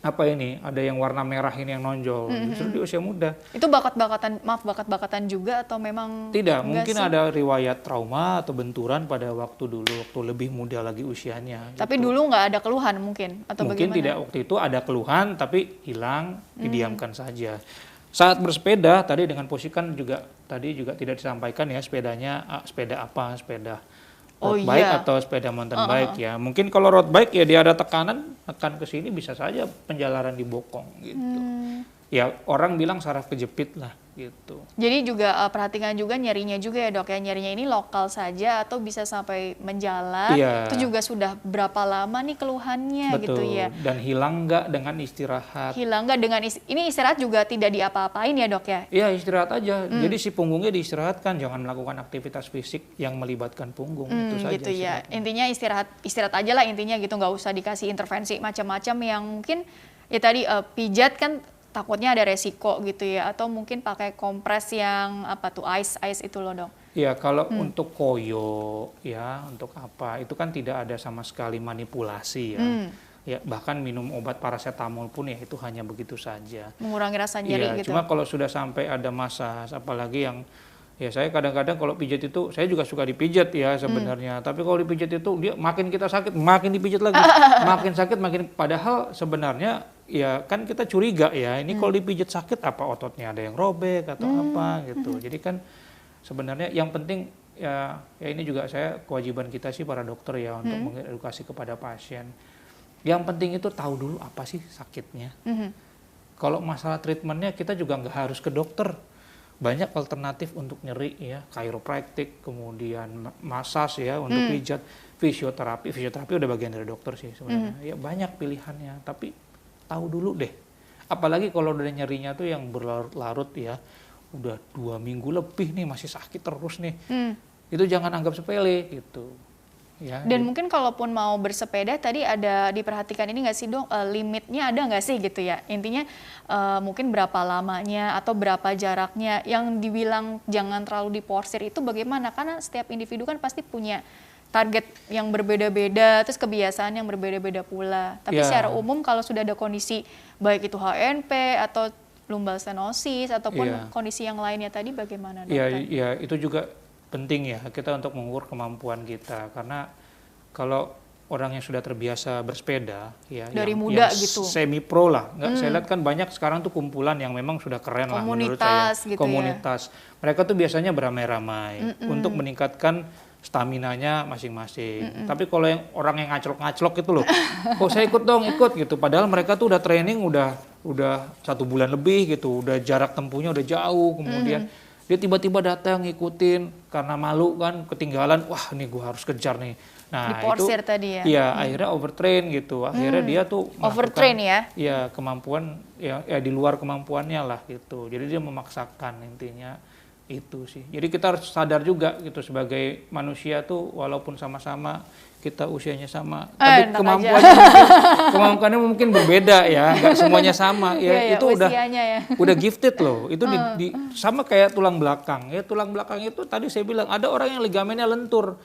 ada yang warna merah ini yang nonjol, justru di usia muda. Itu bakat-bakatan juga atau memang Tidak, enggak mungkin sih? ada riwayat trauma atau benturan pada waktu lebih muda lagi usianya. Tapi gitu. dulu nggak ada keluhan mungkin atau Mungkin bagaimana? tidak, waktu itu ada keluhan tapi hilang, didiamkan saja. Saat bersepeda tadi dengan posisi kan juga tidak disampaikan ya sepedanya sepeda apa, sepeda road bike atau sepeda mountain bike ya. Mungkin kalau road bike ya dia ada tekanan, tekan ke sini bisa saja penjalaran di bokong gitu. Ya orang bilang saraf kejepit lah gitu. Jadi juga perhatikan juga nyerinya juga ya, Dok ya. Nyerinya ini lokal saja atau bisa sampai menjalar. Iya. Itu juga sudah berapa lama nih keluhannya gitu Betul. ya. Dan hilang nggak dengan istirahat? Hilang nggak dengan ini istirahat juga tidak diapa-apain ya, Dok ya? Iya, istirahat aja. Jadi si punggungnya diistirahatkan, jangan melakukan aktivitas fisik yang melibatkan punggung, itu saja. Gitu ya. Intinya istirahat aja lah intinya gitu, nggak usah dikasih intervensi macam-macam yang mungkin ya tadi pijat kan takutnya ada resiko gitu ya, atau mungkin pakai kompres yang ice itu loh, Dok. Iya, kalau untuk koyo ya, untuk apa, itu kan tidak ada sama sekali manipulasi ya. Ya, bahkan minum obat paracetamol pun ya itu hanya begitu saja. Mengurangi rasa nyeri gitu. Cuma kalau sudah sampai ada massage, apalagi yang ya saya kadang-kadang kalau pijat itu, saya juga suka dipijat ya sebenarnya. Tapi kalau dipijat itu dia makin kita sakit, makin dipijat lagi, makin sakit, padahal sebenarnya ya kan kita curiga ya, ini kalau dipijat sakit apa ototnya ada yang robek atau apa gitu. Jadi kan sebenarnya yang penting ya ini juga kewajiban kita sih para dokter ya untuk mengedukasi kepada pasien. Yang penting itu tahu dulu apa sih sakitnya. Kalau masalah treatmentnya kita juga nggak harus ke dokter. Banyak alternatif untuk nyeri ya, chiropractic, kemudian massage ya untuk pijat, fisioterapi udah bagian dari dokter sih sebenarnya. Ya banyak pilihannya, tapi tahu dulu deh. Apalagi kalau udah nyerinya tuh yang berlarut-larut ya, udah 2 minggu lebih nih masih sakit terus nih. Itu jangan anggap sepele gitu. Ya, Dan mungkin kalaupun mau bersepeda tadi ada diperhatikan ini nggak sih dong, limitnya ada nggak sih gitu ya? Intinya mungkin berapa lamanya atau berapa jaraknya, yang dibilang jangan terlalu diporsir itu bagaimana? Karena setiap individu kan pasti punya target yang berbeda-beda, terus kebiasaan yang berbeda-beda pula. Tapi secara umum kalau sudah ada kondisi baik itu HNP atau lumbal stenosis ataupun kondisi yang lainnya tadi bagaimana dokter? Iya, itu juga penting ya kita untuk mengukur kemampuan kita, karena kalau orang yang sudah terbiasa bersepeda ya dari yang muda gitu, semi pro lah, saya lihat kan banyak sekarang tuh kumpulan yang memang sudah keren lah menurut saya, gitu komunitas ya. Mereka tuh biasanya beramai-ramai untuk meningkatkan staminanya masing-masing. Tapi kalau yang orang yang ngaclok-ngaclok itu loh, oh saya ikut dong, ikut gitu. Padahal mereka tuh udah training udah 1 bulan lebih gitu, udah jarak tempuhnya udah jauh, kemudian dia tiba-tiba datang ngikutin karena malu kan, ketinggalan, wah ini gue harus kejar nih. Nah diporsir itu, tadi ya? Iya, akhirnya overtrain gitu. Akhirnya dia tuh overtrain ya? Iya, kemampuan ya di luar kemampuannya lah gitu. Jadi dia memaksakan, intinya itu sih. Jadi kita harus sadar juga gitu sebagai manusia tuh walaupun sama-sama kita usianya sama, tapi kemampuannya mungkin berbeda ya, nggak semuanya sama ya. Itu udah gifted loh. Itu sama kayak tulang belakang ya. Tulang belakang itu tadi saya bilang ada orang yang ligamennya lentur.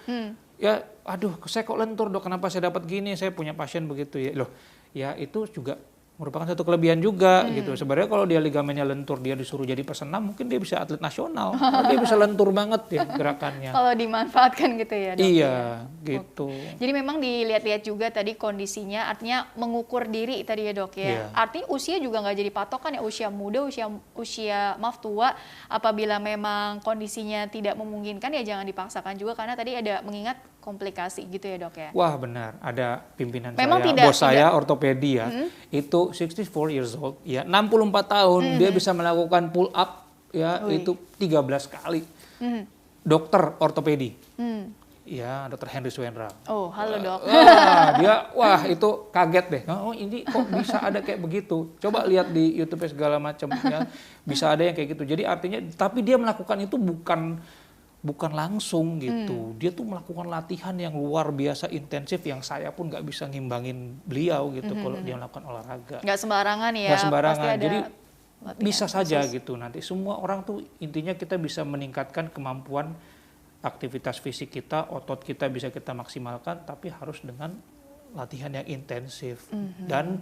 Ya, aduh, saya kok lentur dok, kenapa saya dapat gini? Saya punya pasien begitu ya. Loh, ya itu juga merupakan satu kelebihan juga gitu. Sebenarnya kalau dia ligamennya lentur, dia disuruh jadi pesenam, mungkin dia bisa atlet nasional. Dia bisa lentur banget ya gerakannya. Kalau dimanfaatkan gitu ya dok? Iya, gitu. Jadi memang dilihat-lihat juga tadi kondisinya, artinya mengukur diri tadi ya dok ya. Artinya usia juga nggak jadi patokan ya, usia muda, usia maaf tua. Apabila memang kondisinya tidak memungkinkan ya jangan dipaksakan juga, karena tadi ada mengingat komplikasi gitu ya dok ya. Wah benar, ada pimpinan memang saya, bos saya ortopedi ya, itu 64 years old, ya 64 tahun, dia bisa melakukan pull up ya itu 13 kali. Dokter ortopedi, ya dokter Henry Suendra. Oh halo dok. Dia wah itu kaget deh, oh ini kok bisa ada kayak begitu. Coba lihat di YouTube segala macam ya, bisa ada yang kayak gitu. Jadi artinya, tapi dia melakukan itu bukan langsung gitu. Dia tuh melakukan latihan yang luar biasa intensif yang saya pun nggak bisa ngimbangin beliau gitu kalau dia melakukan olahraga. Nggak sembarangan ya. Nggak sembarangan. Pasti ada jadi bisa saja gitu nanti. Semua orang tuh intinya kita bisa meningkatkan kemampuan aktivitas fisik kita, otot kita bisa kita maksimalkan, tapi harus dengan latihan yang intensif dan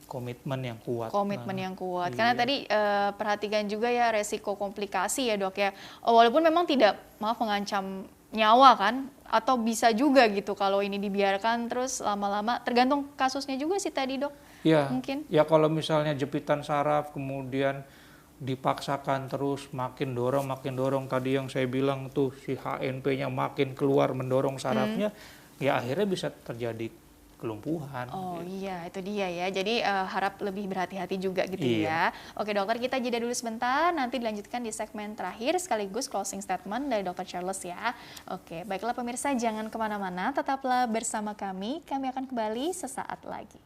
komitmen yang kuat. Yang kuat. Karena tadi perhatikan juga ya resiko komplikasi ya dok ya. Walaupun memang tidak mengancam nyawa kan, atau bisa juga gitu kalau ini dibiarkan terus lama-lama. Tergantung kasusnya juga sih tadi dok. Ya, mungkin. Ya kalau misalnya jepitan saraf kemudian dipaksakan terus makin dorong tadi yang saya bilang tuh si HNP-nya makin keluar mendorong sarafnya, ya akhirnya bisa terjadi kelumpuhan. Oh gitu. Iya, itu dia ya. Jadi harap lebih berhati-hati juga gitu ya. Oke dokter, kita jeda dulu sebentar, nanti dilanjutkan di segmen terakhir sekaligus closing statement dari Dr. Charles ya. Oke, baiklah pemirsa, jangan kemana-mana, tetaplah bersama kami akan kembali sesaat lagi.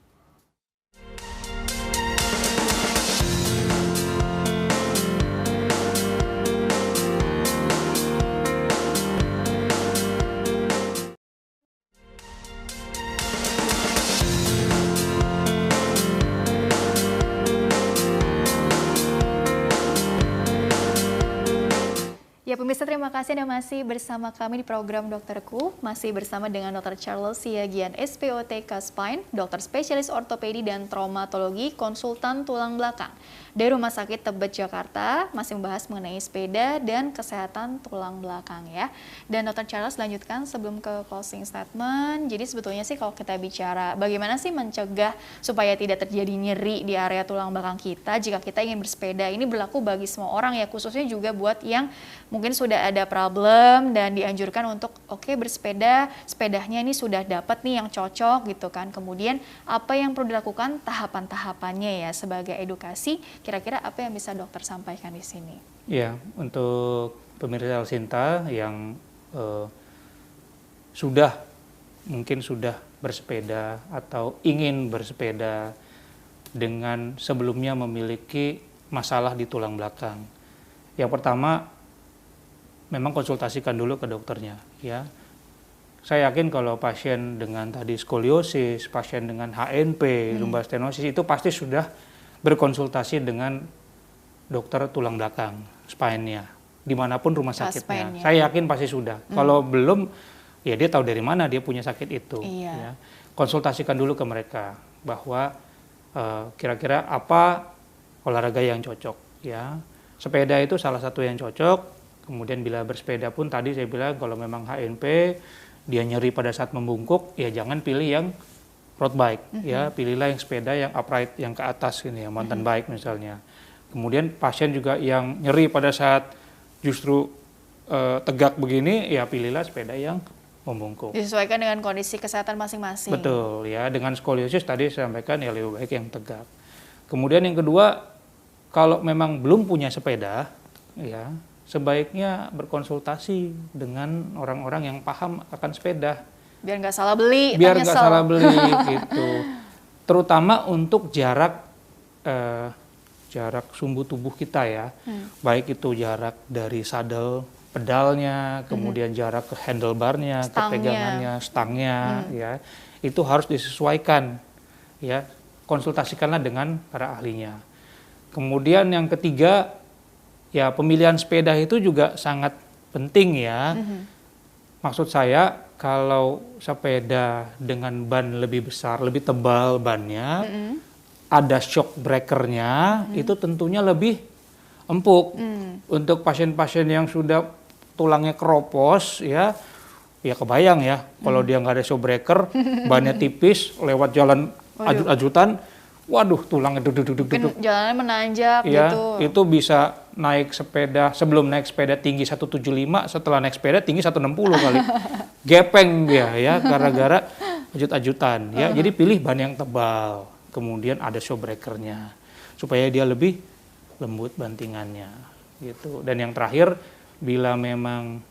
Ya pemirsa, terima kasih Anda masih bersama kami di program Dokterku. Masih bersama dengan Dr. Charles Siagian, SPOTK Spine, dokter spesialis ortopedi dan traumatologi, konsultan tulang belakang dari Rumah Sakit Tebet Jakarta, masih membahas mengenai sepeda dan kesehatan tulang belakang ya. Dan Dr. Charles lanjutkan sebelum ke closing statement. Jadi sebetulnya sih kalau kita bicara bagaimana sih mencegah supaya tidak terjadi nyeri di area tulang belakang kita jika kita ingin bersepeda, ini berlaku bagi semua orang ya, khususnya juga buat yang mungkin sudah ada problem dan dianjurkan untuk bersepeda, sepedanya ini sudah dapat nih yang cocok gitu kan. Kemudian apa yang perlu dilakukan tahapan-tahapannya ya sebagai edukasi, kira-kira apa yang bisa dokter sampaikan di sini? Ya, untuk pemirsa Elsinta yang mungkin sudah bersepeda atau ingin bersepeda dengan sebelumnya memiliki masalah di tulang belakang. Yang pertama, memang konsultasikan dulu ke dokternya ya. saya yakin kalau pasien dengan tadi skoliosis, pasien dengan HNP, lumbar stenosis itu pasti sudah berkonsultasi dengan dokter tulang belakang, spine-nya, dimanapun rumah sakitnya. Saya yakin pasti sudah. Kalau belum, ya dia tahu dari mana dia punya sakit itu. Ya. Konsultasikan dulu ke mereka bahwa kira-kira apa olahraga yang cocok. Ya, sepeda itu salah satu yang cocok. Kemudian bila bersepeda pun tadi saya bilang kalau memang HNP dia nyeri pada saat membungkuk, ya jangan pilih yang road bike, ya pilihlah yang sepeda yang upright, yang ke atas ini, ya mountain bike misalnya. Kemudian pasien juga yang nyeri pada saat justru tegak begini, ya pilihlah sepeda yang membungkuk. Disesuaikan dengan kondisi kesehatan masing-masing. Betul, ya dengan skoliosis tadi saya sampaikan ya lebih baik yang tegak. Kemudian yang kedua, kalau memang belum punya sepeda, ya sebaiknya berkonsultasi dengan orang-orang yang paham akan sepeda. Biar nggak salah beli. Biar nggak salah beli gitu. Terutama untuk jarak sumbu tubuh kita ya. Baik itu jarak dari saddle, pedalnya, kemudian jarak ke handlebarnya, ke pegangannya, stangnya, ya. Itu harus disesuaikan, ya. Konsultasikanlah dengan para ahlinya. Kemudian yang ketiga, ya pemilihan sepeda itu juga sangat penting ya. Maksud saya kalau sepeda dengan ban lebih besar, lebih tebal bannya, ada shock breakernya, itu tentunya lebih empuk. Untuk pasien-pasien yang sudah tulangnya keropos, ya kebayang ya, kalau dia nggak ada shock breaker, bannya tipis, lewat jalan ajut-ajutan, waduh tulangnya duduk. Jalannya menanjak ya, gitu. Itu bisa naik sepeda, sebelum naik sepeda tinggi 175, setelah naik sepeda tinggi 160 kali. Gepeng dia ya, gara-gara ajut-ajutan. Ya, jadi pilih ban yang tebal, kemudian ada shock breakernya, supaya dia lebih lembut bantingannya. Gitu. Dan yang terakhir, bila memang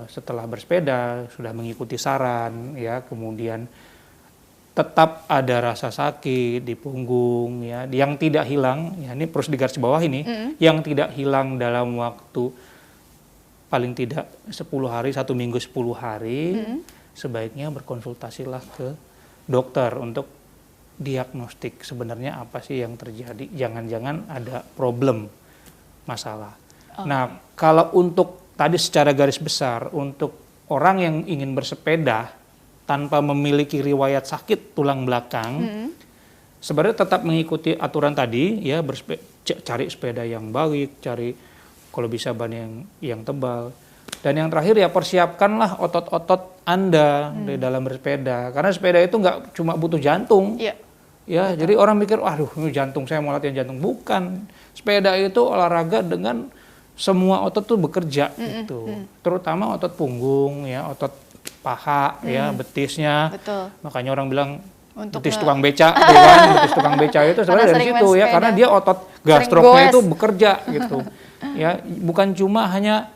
setelah bersepeda, sudah mengikuti saran, ya kemudian tetap ada rasa sakit di punggung, ya, yang tidak hilang, ya ini terus digaris bawah ini, yang tidak hilang dalam waktu paling tidak 10 hari, 1 minggu 10 hari, sebaiknya berkonsultasilah ke dokter untuk diagnostik sebenarnya apa sih yang terjadi, jangan-jangan ada problem, masalah. Nah, kalau untuk tadi secara garis besar, untuk orang yang ingin bersepeda, tanpa memiliki riwayat sakit tulang belakang, sebenarnya tetap mengikuti aturan tadi, ya cari sepeda yang baik, cari kalau bisa ban yang tebal, dan yang terakhir ya persiapkanlah otot-otot Anda di dalam bersepeda, karena sepeda itu nggak cuma butuh jantung, ya jadi orang mikir, waduh ini jantung saya mau latihan jantung, bukan, sepeda itu olahraga dengan semua otot tuh bekerja gitu, terutama otot punggung, ya otot paha, ya betisnya. Betul. Makanya orang bilang untuk betis tukang beca, kan? Betis tukang beca itu sebenarnya dari situ ya, karena dia otot gastroknya itu bekerja gitu. Ya, bukan cuma hanya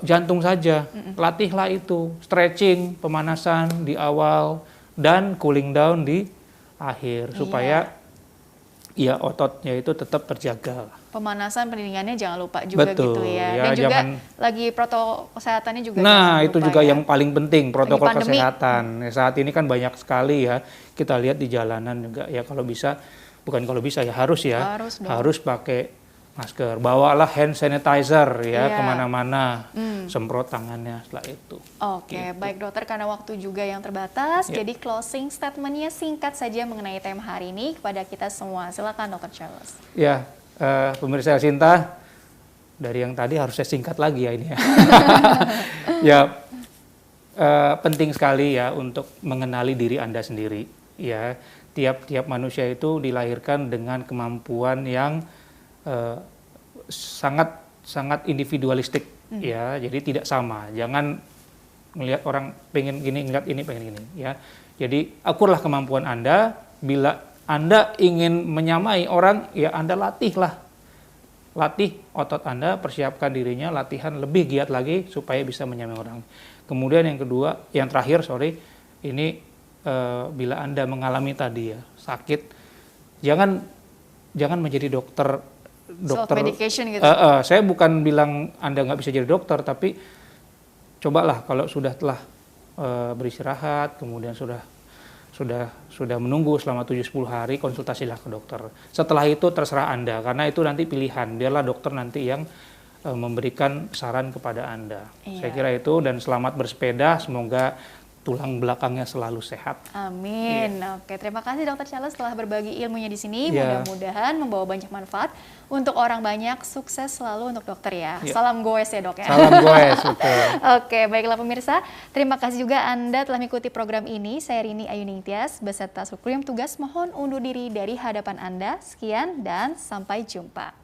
jantung saja, latihlah itu, stretching, pemanasan di awal dan cooling down di akhir supaya ya ototnya itu tetap terjaga. Pemanasan pendinginannya jangan lupa juga. Betul, gitu ya. Ya, dan juga jangan, lagi protokol kesehatannya juga. Nah itu juga ya. yang paling penting, protokol kesehatan. Ya, saat ini kan banyak sekali ya kita lihat di jalanan juga ya, kalau bisa, bukan kalau bisa ya harus pakai masker, bawalah hand sanitizer ya kemana-mana, semprot tangannya setelah itu. Oke, gitu. Baik dokter, karena waktu juga yang terbatas, jadi closing statementnya singkat saja mengenai tema hari ini kepada kita semua. Silakan Dr. Charles. Ya, pemirsa Sinta, dari yang tadi harus saya singkat lagi ya ini ya. Ya, penting sekali ya untuk mengenali diri Anda sendiri. Ya, tiap manusia itu dilahirkan dengan kemampuan yang sangat individualistik ya, jadi tidak sama. Jangan melihat orang pengen gini, ngeliat ini pengen gini ya. Jadi akurlah kemampuan Anda. Bila Anda ingin menyamai orang, ya Anda latihlah. Latih otot Anda, persiapkan dirinya, latihan lebih giat lagi supaya bisa menyamai orang. Kemudian yang kedua, yang terakhir ini bila Anda mengalami tadi ya sakit, jangan menjadi dokter self-medication gitu. Saya bukan bilang Anda nggak bisa jadi dokter, tapi cobalah kalau telah beristirahat, kemudian sudah menunggu selama 7-10 hari, konsultasilah ke dokter. Setelah itu terserah Anda, karena itu nanti pilihan. Biarlah dokter nanti yang memberikan saran kepada Anda. Iya. Saya kira itu, dan selamat bersepeda, semoga tulang belakangnya selalu sehat. Amin. Oke, terima kasih Dr. Charles telah berbagi ilmunya di sini. Iya. Mudah-mudahan membawa banyak manfaat untuk orang banyak. Sukses selalu untuk dokter ya. Iya. Salam goes ya, Dok ya. Salam goes, betul. Oke, baiklah pemirsa. Terima kasih juga Anda telah mengikuti program ini. Saya Rini Ayuning Tias beserta seluruh yang tugas mohon undur diri dari hadapan Anda. Sekian dan sampai jumpa.